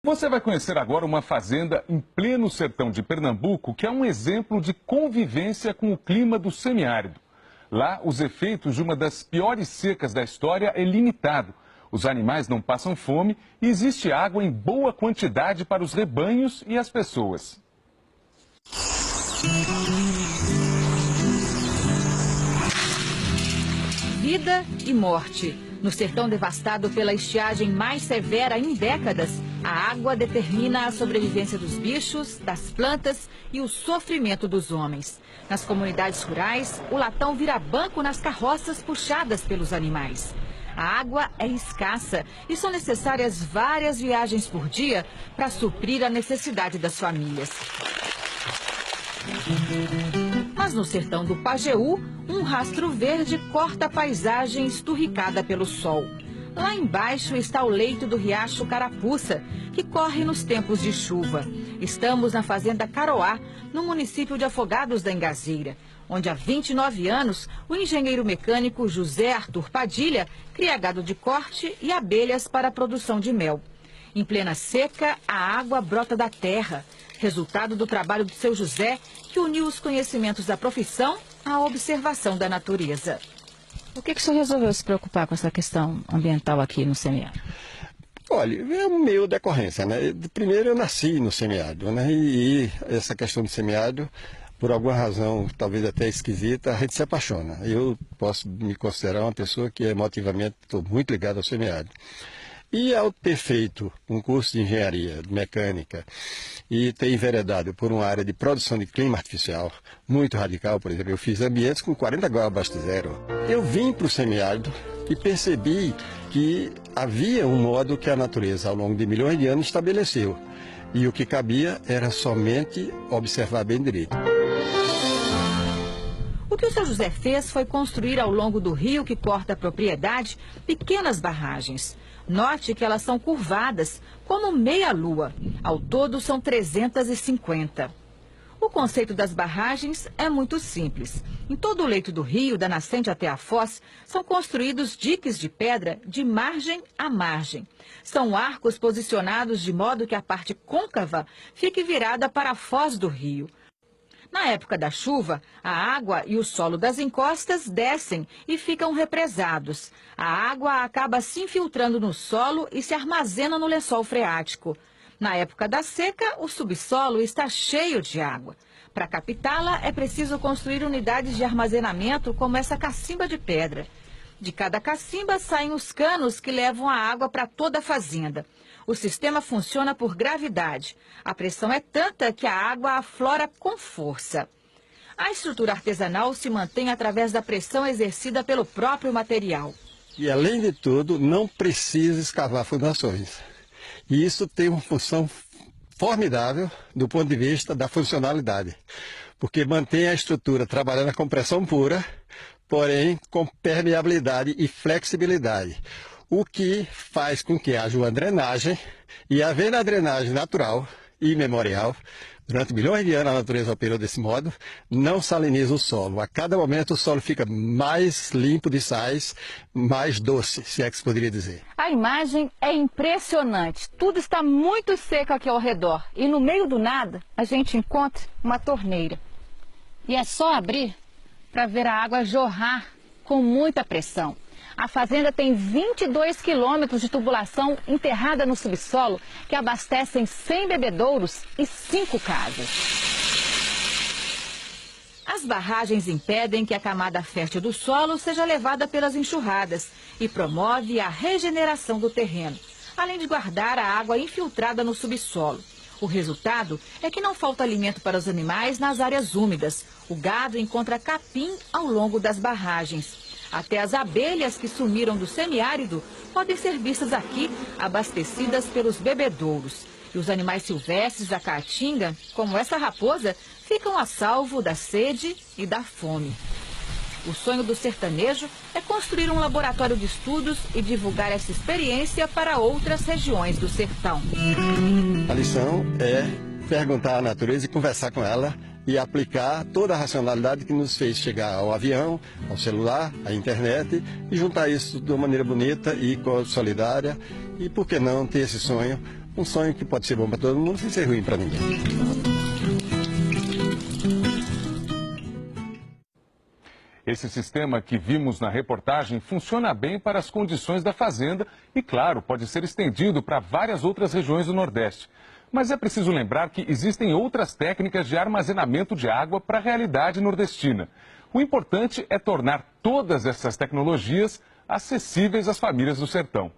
Você vai conhecer agora uma fazenda em pleno sertão de Pernambuco que é um exemplo de convivência com o clima do semiárido. Lá, os efeitos de uma das piores secas da história é limitado. Os animais não passam fome e existe água em boa quantidade para os rebanhos e as pessoas. Vida e morte. No sertão devastado pela estiagem mais severa em décadas, a água determina a sobrevivência dos bichos, das plantas e o sofrimento dos homens. Nas comunidades rurais, o latão vira banco nas carroças puxadas pelos animais. A água é escassa e são necessárias várias viagens por dia para suprir a necessidade das famílias. Mas no sertão do Pajeú, um rastro verde corta a paisagem esturricada pelo sol. Lá embaixo está o leito do riacho Carapuça, que corre nos tempos de chuva. Estamos na fazenda Caroá, no município de Afogados da Engazeira, onde há 29 anos o engenheiro mecânico José Arthur Padilha cria gado de corte e abelhas para a produção de mel. Em plena seca, a água brota da terra, resultado do trabalho do seu José, que uniu os conhecimentos da profissão à observação da natureza. Por que o senhor resolveu se preocupar com essa questão ambiental aqui no semiárido? Olha, é um meio decorrência, né? Primeiro eu nasci no semiárido, né? E essa questão do semiárido, por alguma razão, talvez até esquisita, a gente se apaixona. Eu posso me considerar uma pessoa que emotivamente estou muito ligado ao semiárido. E ao ter feito um curso de engenharia mecânica e ter enveredado por uma área de produção de clima artificial muito radical, por exemplo, eu fiz ambientes com 40 graus abaixo de zero. Eu vim para o semiárido e percebi que havia um modo que a natureza, ao longo de milhões de anos, estabeleceu. E o que cabia era somente observar bem direito. O que o seu José fez foi construir ao longo do rio que corta a propriedade pequenas barragens. Note que elas são curvadas, como meia-lua. Ao todo, são 350. O conceito das barragens é muito simples. Em todo o leito do rio, da nascente até a foz, são construídos diques de pedra de margem a margem. São arcos posicionados de modo que a parte côncava fique virada para a foz do rio. Na época da chuva, a água e o solo das encostas descem e ficam represados. A água acaba se infiltrando no solo e se armazena no lençol freático. Na época da seca, o subsolo está cheio de água. Para captá-la, é preciso construir unidades de armazenamento como essa cacimba de pedra. De cada cacimba saem os canos que levam a água para toda a fazenda. O sistema funciona por gravidade. A pressão é tanta que a água aflora com força. A estrutura artesanal se mantém através da pressão exercida pelo próprio material. E, além de tudo, não precisa escavar fundações. E isso tem uma função formidável do ponto de vista da funcionalidade, porque mantém a estrutura trabalhando com pressão pura, porém com permeabilidade e flexibilidade. O que faz com que haja uma drenagem, e havendo a drenagem natural e memorial, durante milhões de anos a natureza operou desse modo, não saliniza o solo. A cada momento o solo fica mais limpo de sais, mais doce, se é que se poderia dizer. A imagem é impressionante. Tudo está muito seco aqui ao redor. E no meio do nada, a gente encontra uma torneira. E é só abrir para ver a água jorrar com muita pressão. A fazenda tem 22 quilômetros de tubulação enterrada no subsolo que abastecem 100 bebedouros e 5 casas. As barragens impedem que a camada fértil do solo seja levada pelas enxurradas e promove a regeneração do terreno, além de guardar a água infiltrada no subsolo. O resultado é que não falta alimento para os animais nas áreas úmidas. O gado encontra capim ao longo das barragens. Até as abelhas que sumiram do semiárido podem ser vistas aqui, abastecidas pelos bebedouros. E os animais silvestres da caatinga, como essa raposa, ficam a salvo da sede e da fome. O sonho do sertanejo é construir um laboratório de estudos e divulgar essa experiência para outras regiões do sertão. A lição é perguntar à natureza e conversar com ela e aplicar toda a racionalidade que nos fez chegar ao avião, ao celular, à internet e juntar isso de uma maneira bonita e solidária e, por que não, ter esse sonho Um sonho que pode ser bom para todo mundo sem ser ruim para ninguém. Esse sistema que vimos na reportagem funciona bem para as condições da fazenda e, claro, pode ser estendido para várias outras regiões do Nordeste. Mas é preciso lembrar que existem outras técnicas de armazenamento de água para a realidade nordestina. O importante é tornar todas essas tecnologias acessíveis às famílias do sertão.